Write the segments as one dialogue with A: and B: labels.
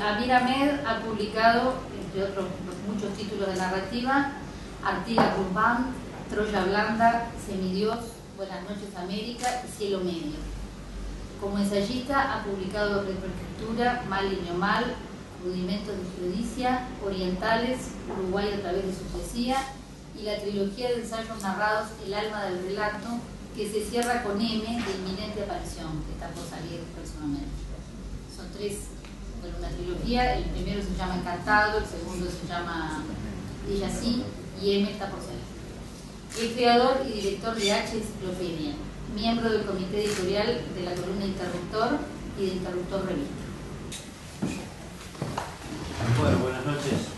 A: Amir Ahmed ha publicado, entre otros muchos títulos de narrativa, Artigas Guzmán, Troya Blanda, Semidios, Buenas noches América y Cielo Medio. Como ensayista ha publicado Retroescritura, Mal y No Mal, Rudimentos de Judicia, Orientales, Uruguay a través de su poesía, y la trilogía de ensayos narrados El alma del relato, que se cierra con M de Inminente Aparición, que está por salir próximamente. Son tres, bueno, una trilogía. El primero se llama Encantado, el segundo se llama Ella sí, y M está por salir. Es creador y director de H Enciclopedia, miembro del comité editorial de la columna Interruptor y de Interruptor Revista.
B: Bueno, buenas noches.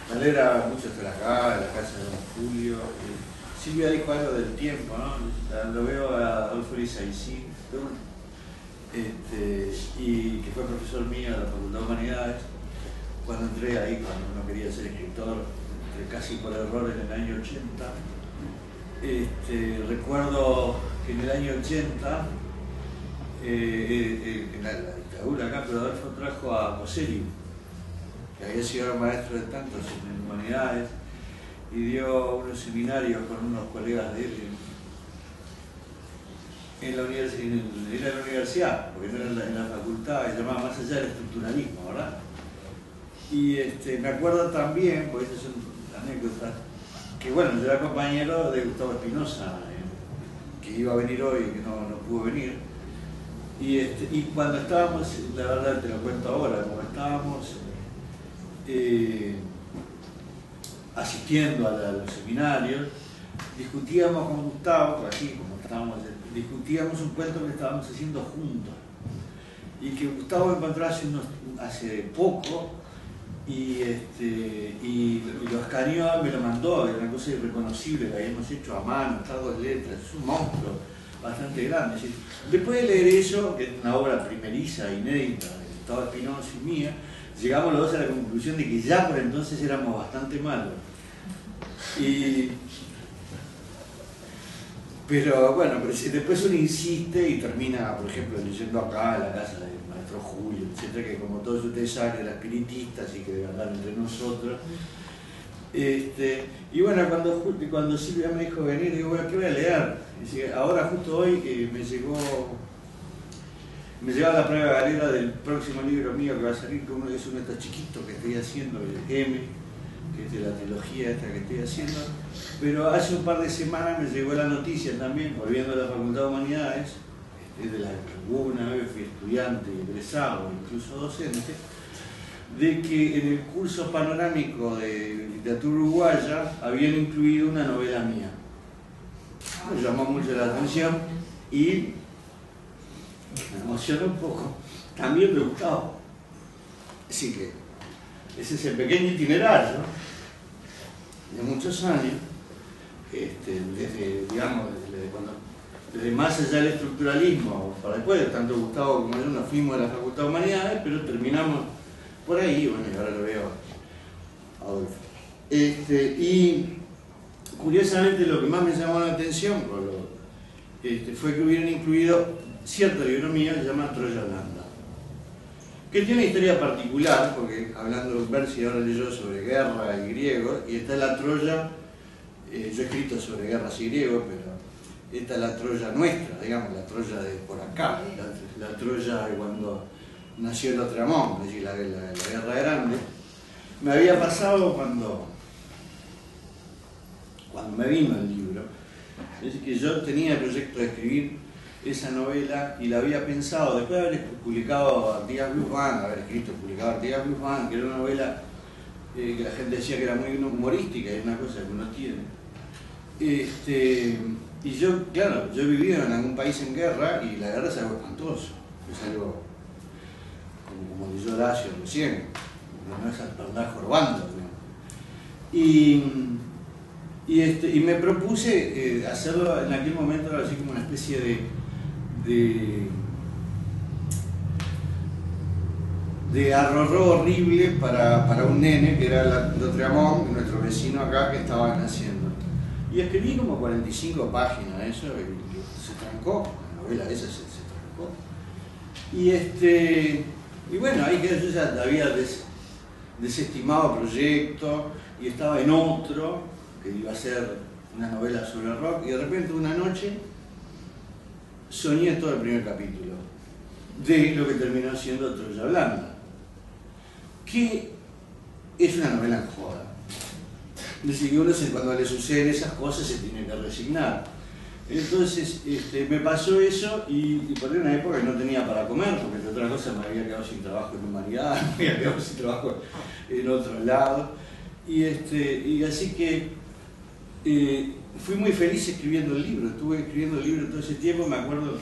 B: Me alegra mucho estar acá, en la casa de Don Julio. Silvia dijo algo del tiempo, ¿no? Lo veo a Adolfo Lizaicín, y que fue profesor mío de la Facultad de Humanidades. Cuando entré ahí, cuando no quería ser escritor, entré casi por error en el año 80. Recuerdo que en el año 80, en la dictadura acá, pero Adolfo trajo a Coselli, que había sido maestro de tantos en Humanidades, y dio unos seminarios con unos colegas de él en la universidad, porque no era en la facultad, se llamaba Más allá del estructuralismo, ¿verdad? Y me acuerdo también, porque esas son anécdotas, que bueno, yo era compañero de Gustavo Espinosa, que iba a venir hoy y que no pudo venir. Y cuando estábamos, la verdad te lo cuento ahora, cuando estábamos asistiendo a los seminarios, discutíamos con Gustavo, así como estábamos, discutíamos un cuento que estábamos haciendo juntos, y que Gustavo encontró hace poco, y lo escaneó, me lo mandó, era una cosa irreconocible que habíamos hecho a mano, está 2 letras, es un monstruo bastante grande. Después de leer eso, que es una obra primeriza, inédita, de Gustavo Espinosa y mía, llegamos los dos a la conclusión de que ya por entonces éramos bastante malos. Pero bueno, después uno insiste y termina, por ejemplo, leyendo acá en la casa del maestro Julio, etcétera, que como todos ustedes saben era espiritista, así que debe andar entre nosotros. Y bueno, cuando Silvia me dijo venir, digo, bueno, ¿qué voy a leer? Dice, ahora justo hoy me llegó la prueba galera del próximo libro mío que va a salir, que es uno de estos chiquitos que estoy haciendo, el M, que es de la trilogía esta que estoy haciendo. Pero hace un par de semanas me llegó la noticia también, volviendo a la Facultad de Humanidades, de la que una vez fui estudiante, egresado, incluso docente, de que en el curso panorámico de literatura uruguaya habían incluido una novela mía. Me llamó mucho la atención y me emocionó un poco. También me gustaba. Así que ese es el pequeño itinerario de muchos años, desde más allá del estructuralismo para después, tanto Gustavo como yo nos fuimos de la Facultad de Humanidades, pero terminamos por ahí, bueno, y ahora lo veo a Adolfo. Y curiosamente lo que más me llamó la atención fue que hubieran incluido cierto libro mío que se llama Troya Blanda, que tiene una historia particular, porque hablando, Bersi ahora leyó sobre guerra y griegos, y está la Troya, yo he escrito sobre guerras y griegos, pero esta es la Troya nuestra, digamos, la Troya de por acá, la Troya de cuando nació el Otramón, es decir, la guerra grande. Me había pasado cuando me vino el libro, es decir, que yo tenía el proyecto de escribir esa novela y la había pensado, después de haber publicado Artigas Guzmán, Artigas Guzmán, que era una novela que la gente decía que era muy humorística, y es una cosa que uno tiene. Y yo, claro, yo he vivido en algún país en guerra y la guerra es algo espantoso, es algo como leyó Horacio recién, no es Alperdá jorobando. Y me propuse hacerlo en aquel momento así como una especie de arrorró horrible para un nene que era el Otramón, nuestro vecino acá, que estaba naciendo. Y escribí como 45 páginas, eso, y se trancó, la novela esa se trancó. Y bueno, ahí que yo ya había desestimado proyecto y estaba en otro, que iba a ser una novela sobre rock, y de repente una noche soñé todo el primer capítulo de lo que terminó siendo Troya Blanda, que es una novela en joda. Es decir, que uno cuando le suceden esas cosas se tiene que resignar. Entonces me pasó eso y por una época que no tenía para comer, porque de otra cosa me había quedado sin trabajo en humanidad, me había quedado sin trabajo en otro lado. Y así que fui muy feliz escribiendo el libro. Estuve escribiendo el libro todo ese tiempo. Me acuerdo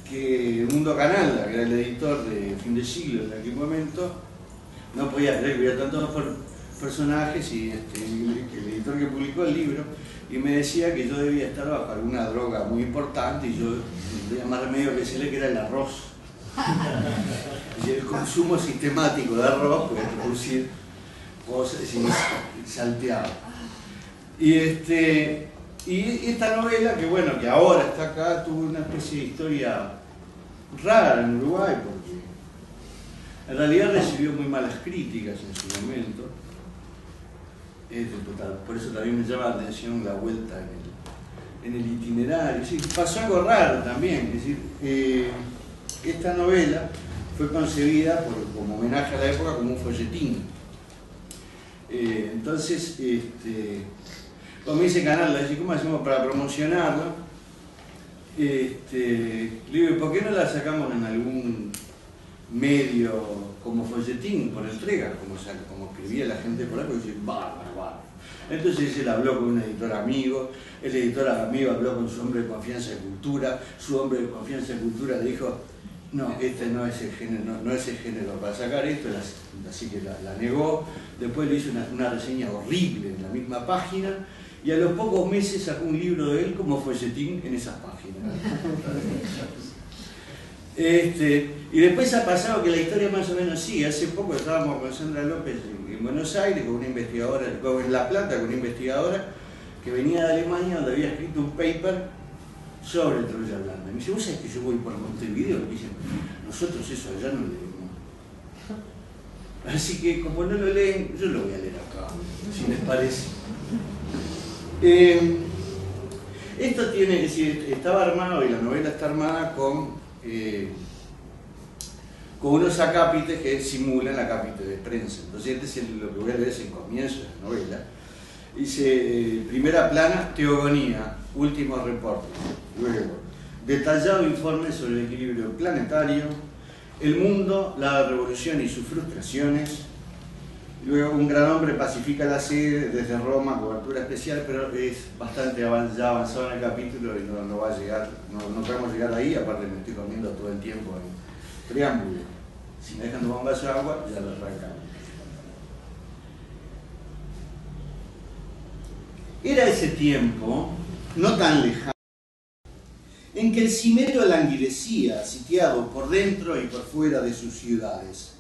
B: que Mundo Canalda, que era el editor de Fin de Siglo en aquel momento, no podía creer que hubiera tantos personajes y el editor que publicó el libro y me decía que yo debía estar bajo alguna droga muy importante y yo no tenía más remedio que decirle que era el arroz. Y el consumo sistemático de arroz puede producir cosas salteado. Y esta novela, que bueno, que ahora está acá, tuvo una especie de historia rara en Uruguay, porque en realidad recibió muy malas críticas en su momento. Por eso también me llama la atención la vuelta en el itinerario. Sí, pasó algo raro también, es decir, esta novela fue concebida como homenaje a la época como un folletín. Entonces, cuando me dice Canal, le ¿cómo hacemos para promocionarlo? Le digo, ¿por qué no la sacamos en algún medio como folletín por entrega, como escribía la gente por ahí? Porque dice, bárbaro. Entonces él habló con un editor amigo, el editor amigo habló con su hombre de confianza de cultura, su hombre de confianza de cultura le dijo, no, este no es el género, no es el género para sacar esto, así que la negó. Después le hizo una reseña horrible en la misma página y a los pocos meses sacó un libro de él como folletín en esas páginas. Y después ha pasado que la historia más o menos sigue. Hace poco estábamos con Sandra López en Buenos Aires con una investigadora, en La Plata con una investigadora que venía de Alemania, donde había escrito un paper sobre Troya Blanda. Me dice, ¿vos sabés que yo voy por Montevideo? Y me dicen, nosotros eso allá no leemos. Así que como no lo leen, yo lo voy a leer acá, si les parece. Esto tiene, es decir, estaba armado y la novela está armada con unos acápites que simulan acápites de prensa. Entonces, lo que voy a leer es el comienzo de la novela. Dice, primera plana, teogonía, últimos reportes. Luego, detallado informe sobre el equilibrio planetario, el mundo, la revolución y sus frustraciones. Luego, un gran hombre pacifica la sede desde Roma, cobertura especial, pero es bastante ya avanzado en el capítulo y no va a llegar, no podemos llegar ahí, aparte me estoy comiendo todo el tiempo en preámbulo. Si me dejan tomar un vaso de agua, ya lo arrancamos. Era ese tiempo, no tan lejano, en que el cimero languidecía, sitiado por dentro y por fuera de sus ciudades.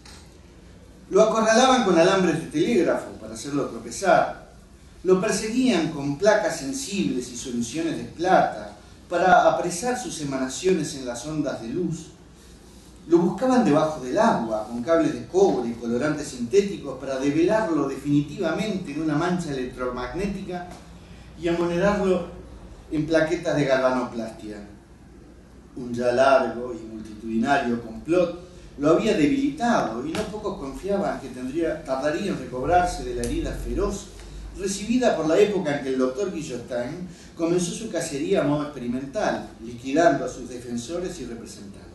B: Lo acorralaban con alambres de telégrafo para hacerlo tropezar. Lo perseguían con placas sensibles y soluciones de plata para apresar sus emanaciones en las ondas de luz. Lo buscaban debajo del agua con cables de cobre y colorantes sintéticos para develarlo definitivamente en una mancha electromagnética y amonedarlo en plaquetas de galvanoplastia. Un ya largo y multitudinario complot lo había debilitado y no pocos confiaban que tardaría en recobrarse de la herida feroz recibida por la época en que el doctor Guillotin comenzó su cacería a modo experimental, liquidando a sus defensores y representantes.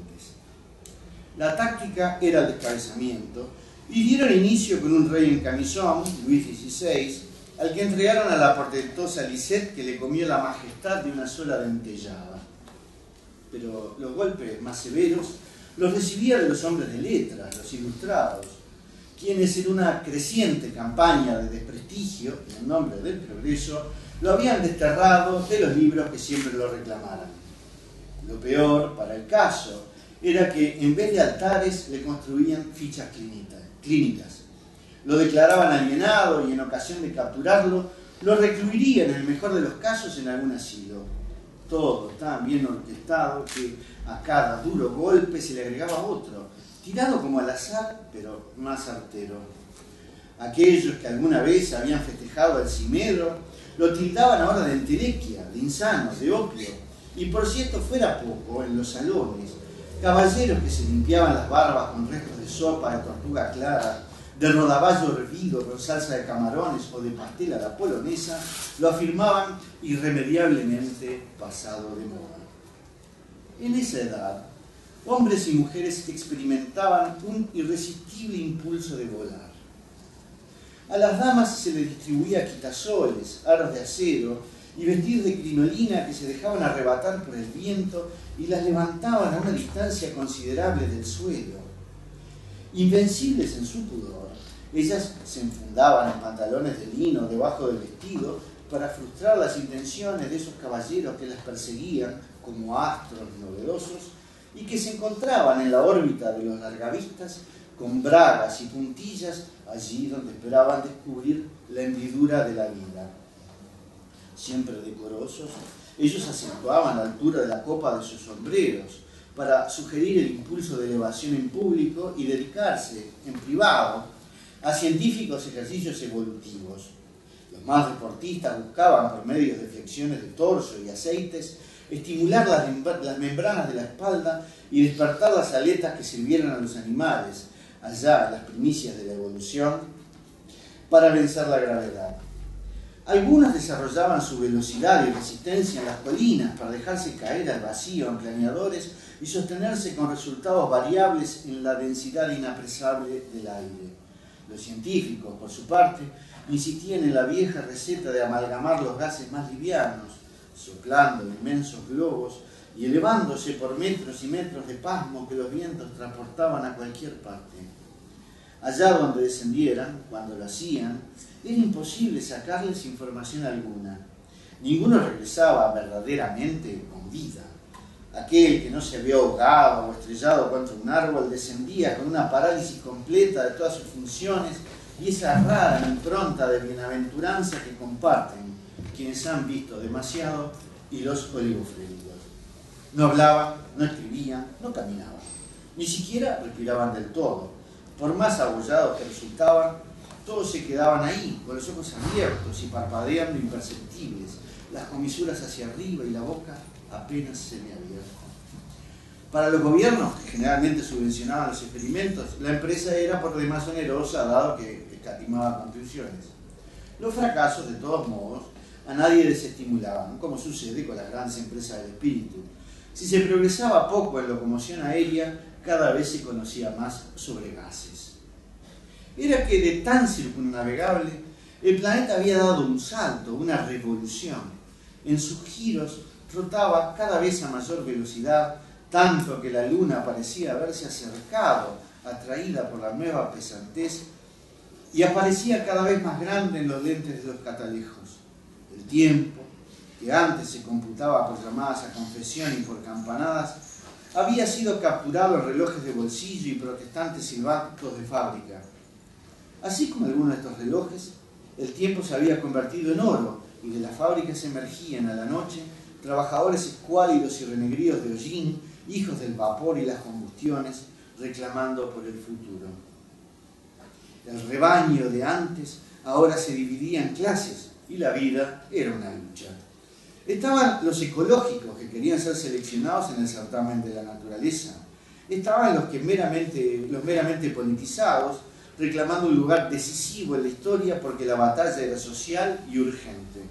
B: La táctica era el descabezamiento y dieron inicio con un rey en camisón, Luis XVI, al que entregaron a la portentosa Lisette, que le comió la majestad de una sola dentellada. Pero los golpes más severos los recibía de los hombres de letras, los ilustrados, quienes en una creciente campaña de desprestigio, en nombre del progreso, lo habían desterrado de los libros que siempre lo reclamaran. Lo peor, para el caso, era que en vez de altares le construían fichas clínicas. Lo declaraban alienado y en ocasión de capturarlo,
C: lo recluirían en el mejor de los casos en algún asilo. Todo tan bien orquestado que a cada duro golpe se le agregaba otro, tirado como al azar, pero más artero. Aquellos que alguna vez habían festejado al cimero lo tildaban ahora de entelequia, de insano, de opio, y por si esto fuera poco, en los salones, caballeros que se limpiaban las barbas con restos de sopa de tortuga clara, de rodaballo hervido con salsa de camarones o de pastel a la polonesa, lo afirmaban irremediablemente pasado de moda. En esa edad, hombres y mujeres experimentaban un irresistible impulso de volar. A las damas se les distribuía quitasoles, aros de acero y vestidos de crinolina que se dejaban arrebatar por el viento y las levantaban a una distancia considerable del suelo. Invencibles en su pudor, ellas se enfundaban en pantalones de lino debajo del vestido para frustrar las intenciones de esos caballeros que las perseguían como astros novedosos y que se encontraban en la órbita de los largavistas con bragas y puntillas allí donde esperaban descubrir la hendidura de la vida. Siempre decorosos, ellos acentuaban la altura de la copa de sus sombreros para sugerir el impulso de elevación en público y dedicarse, en privado, a científicos ejercicios evolutivos. Los más deportistas buscaban, por medio de flexiones de torso y aceites, estimular las membranas de la espalda y despertar las aletas que sirvieran a los animales, allá en las primicias de la evolución, para vencer la gravedad. Algunos desarrollaban su velocidad y resistencia en las colinas para dejarse caer al vacío en planeadores y sostenerse con resultados variables en la densidad inapresable del aire. Los científicos, por su parte, insistían en la vieja receta de amalgamar los gases más livianos, soplando inmensos globos y elevándose por metros y metros de pasmo que los vientos transportaban a cualquier parte. Allá donde descendieran, cuando lo hacían, era imposible sacarles información alguna. Ninguno regresaba verdaderamente con vida. Aquel que no se había ahogado o estrellado contra un árbol descendía con una parálisis completa de todas sus funciones y esa rara impronta de bienaventuranza que comparten quienes han visto demasiado y los oligofrénicos. No hablaban, no escribían, no caminaban, ni siquiera respiraban del todo. Por más abollados que resultaban, todos se quedaban ahí, con los ojos abiertos y parpadeando imperceptibles, las comisuras hacia arriba y la boca apenas semiabierta. Para los gobiernos, que generalmente subvencionaban los experimentos, la empresa era por demás onerosa, dado que escatimaba contribuciones. Los fracasos, de todos modos, a nadie desestimulaban, como sucede con las grandes empresas del espíritu. Si se progresaba poco en locomoción aérea, cada vez se conocía más sobre gases. Era que de tan circunnavegable, el planeta había dado un salto, una revolución. En sus giros rotaba cada vez a mayor velocidad, tanto que la luna parecía haberse acercado, atraída por la nueva pesantez, y aparecía cada vez más grande en los lentes de los catalejos. El tiempo, que antes se computaba por llamadas a confesión y por campanadas, había sido capturado en relojes de bolsillo y protestantes silbatos de fábrica. Así como algunos de estos relojes, el tiempo se había convertido en oro y de las fábricas emergían a la noche trabajadores escuálidos y renegridos de hollín, hijos del vapor y las combustiones, reclamando por el futuro. El rebaño de antes ahora se dividía en clases y la vida era una lucha. Estaban los ecológicos que querían ser seleccionados en el certamen de la naturaleza. Estaban los meramente politizados, reclamando un lugar decisivo en la historia porque la batalla era social y urgente.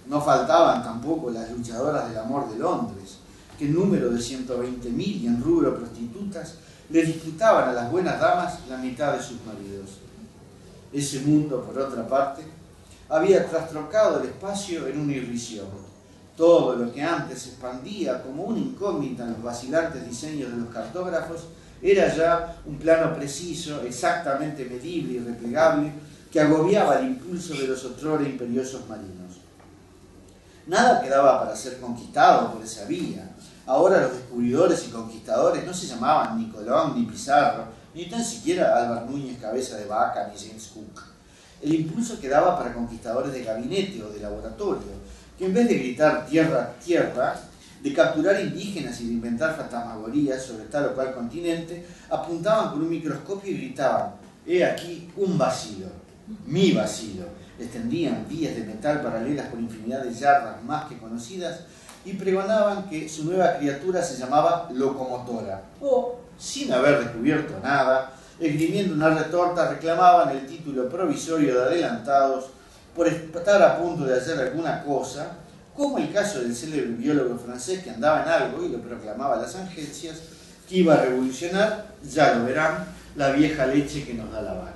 C: No faltaban tampoco las luchadoras del amor de Londres, que en número de 120.000 y en rubro prostitutas le disputaban a las buenas damas la mitad de sus maridos. Ese mundo, por otra parte, había trastrocado el espacio en una irrisión. Todo lo que antes se expandía como una incógnita en los vacilantes diseños de los cartógrafos era ya un plano preciso, exactamente medible y replegable, que agobiaba el impulso de los otrora imperiosos marinos. Nada quedaba para ser conquistado por esa vía. Ahora los descubridores y conquistadores no se llamaban ni Colón, ni Pizarro, ni tan siquiera Álvar Núñez Cabeza de Vaca, ni James Cook. el impulso que daba para conquistadores de gabinete o de laboratorio, que en vez de gritar tierra, tierra, de capturar indígenas y de inventar fantasmagorías sobre tal o cual continente, apuntaban con un microscopio y gritaban: «He aquí un vacilo, mi vacilo». Extendían vías de metal paralelas por infinidad de yardas más que conocidas y pregonaban que su nueva criatura se llamaba locomotora, o, sin haber descubierto nada, esgrimiendo una retorta, reclamaban el título provisorio de adelantados por estar a punto de hacer alguna cosa, como el caso del célebre biólogo francés que andaba en algo y lo proclamaba a las agencias, que iba a revolucionar, ya lo verán, la vieja leche que nos da la vaca.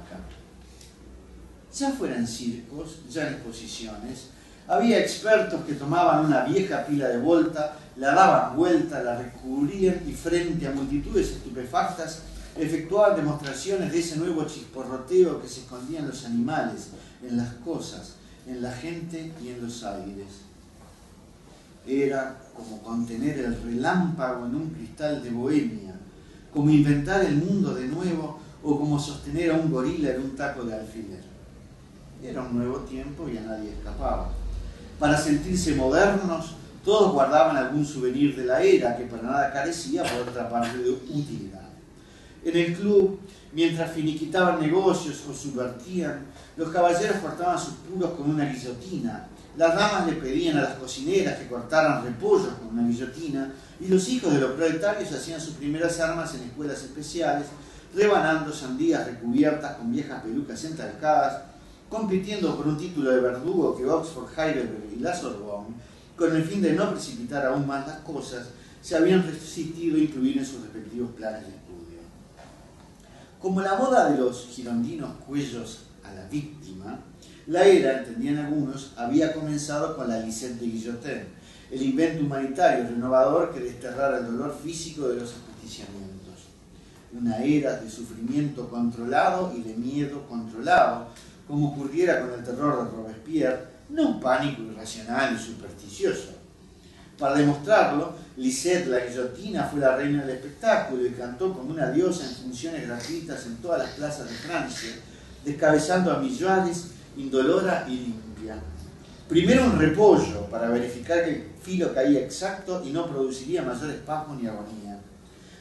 C: Ya fuera en circos, ya en exposiciones, había expertos que tomaban una vieja pila de volta, la daban vuelta, la recubrían y frente a multitudes estupefactas efectuaban demostraciones de ese nuevo chisporroteo que se escondía en los animales, en las cosas, en la gente y en los aires. Era como contener el relámpago en un cristal de Bohemia, como inventar el mundo de nuevo o como sostener a un gorila en un taco de alfiler. Era un nuevo tiempo y a nadie escapaba. Para sentirse modernos, todos guardaban algún souvenir de la era que para nada carecía por otra parte de utilidad. En el club, mientras finiquitaban negocios o subvertían, los caballeros cortaban sus puros con una guillotina, las damas le pedían a las cocineras que cortaran repollos con una guillotina y los hijos de los proletarios hacían sus primeras armas en escuelas especiales, rebanando sandías recubiertas con viejas pelucas entalcadas, compitiendo por un título de verdugo que Oxford, Heidelberg y la Sorbonne, con el fin de no precipitar aún más las cosas, se habían resistido a incluir en sus respectivos planes de estudio. Como la moda de los girondinos cuellos a la víctima, la era, entendían algunos, había comenzado con la Lisette de Guillotin, el invento humanitario renovador que desterrara el dolor físico de los ajusticiamientos. Una era de sufrimiento controlado y de miedo controlado, como ocurriera con el terror de Robespierre, no un pánico irracional y supersticioso. Para demostrarlo, Lisette la guillotina fue la reina del espectáculo y cantó como una diosa en funciones gratuitas en todas las plazas de Francia, descabezando a millares, indolora y limpia. Primero un repollo para verificar que el filo caía exacto y no produciría mayor espasmo ni agonía.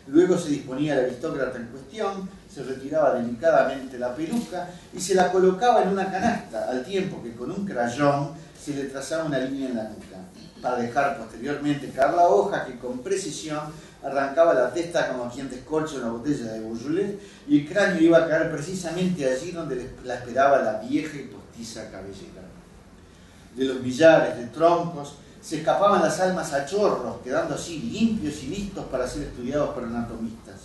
C: Luego se disponía el aristócrata en cuestión, se retiraba delicadamente la peluca y se la colocaba en una canasta, al tiempo que con un crayón se le trazaba una línea en la nuca, para dejar posteriormente caer la hoja que con precisión arrancaba la testa como quien descorcha una botella de Beaujolais y el cráneo iba a caer precisamente allí donde la esperaba la vieja y postiza cabellera. De los millares de troncos se escapaban las almas a chorros, quedando así limpios y listos para ser estudiados por anatomistas.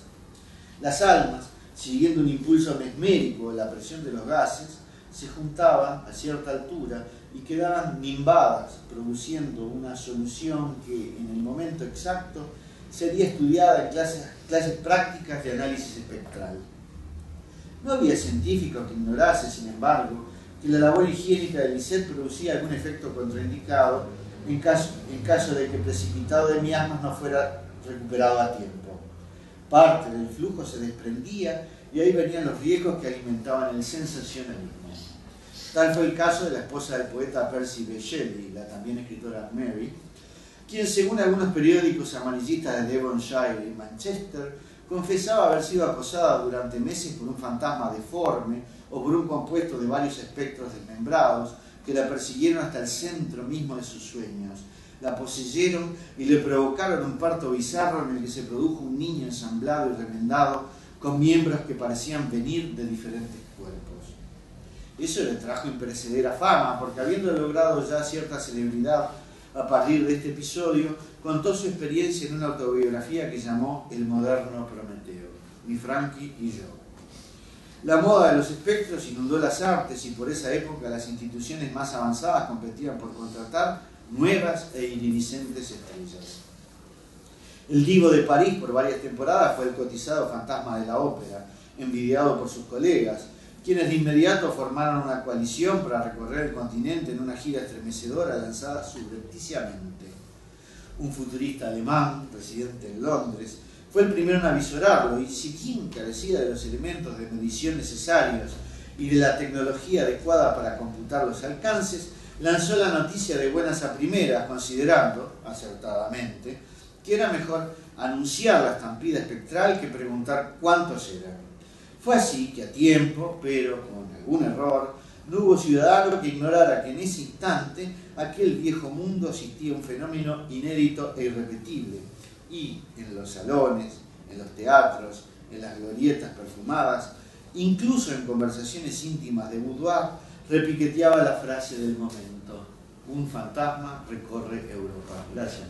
C: Las almas, siguiendo un impulso mesmérico de la presión de los gases, se juntaban a cierta altura y quedaban nimbadas, produciendo una solución que en el momento exacto sería estudiada en clases prácticas de análisis espectral. No había científico que ignorase, sin embargo, que la labor higiénica de Lisette producía algún efecto contraindicado en caso de que el precipitado de miasmas no fuera recuperado a tiempo. Parte del flujo se desprendía y ahí venían los riesgos que alimentaban el sensacionalismo. Tal fue el caso de la esposa del poeta Percy B. Shelley, la también escritora Mary, quien según algunos periódicos amarillistas de Devonshire y Manchester, confesaba haber sido acosada durante meses por un fantasma deforme o por un compuesto de varios espectros desmembrados que la persiguieron hasta el centro mismo de sus sueños, la poseyeron y le provocaron un parto bizarro en el que se produjo un niño ensamblado y remendado con miembros que parecían venir de diferentes cuerpos. Eso le trajo imperecedera fama, porque habiendo logrado ya cierta celebridad a partir de este episodio, contó su experiencia en una autobiografía que llamó El moderno Prometeo, mi Frankie y yo. La moda de los espectros inundó las artes y por esa época las instituciones más avanzadas competían por contratar nuevas e iridiscentes estrellas. El divo de París por varias temporadas fue el cotizado fantasma de la ópera, envidiado por sus colegas, quienes de inmediato formaron una coalición para recorrer el continente en una gira estremecedora lanzada subrepticiamente. Un futurista alemán, residente en Londres, fue el primero en avisorarlo y, si bien carecía de los elementos de medición necesarios y de la tecnología adecuada para computar los alcances, lanzó la noticia de buenas a primeras, considerando, acertadamente, que era mejor anunciar la estampida espectral que preguntar cuántos eran. Fue así que a tiempo, pero con algún error, no hubo ciudadano que ignorara que en ese instante aquel viejo mundo asistía a un fenómeno inédito e irrepetible, y en los salones, en los teatros, en las glorietas perfumadas, incluso en conversaciones íntimas de boudoir, repiqueteaba la frase del momento: un fantasma recorre Europa. Gracias.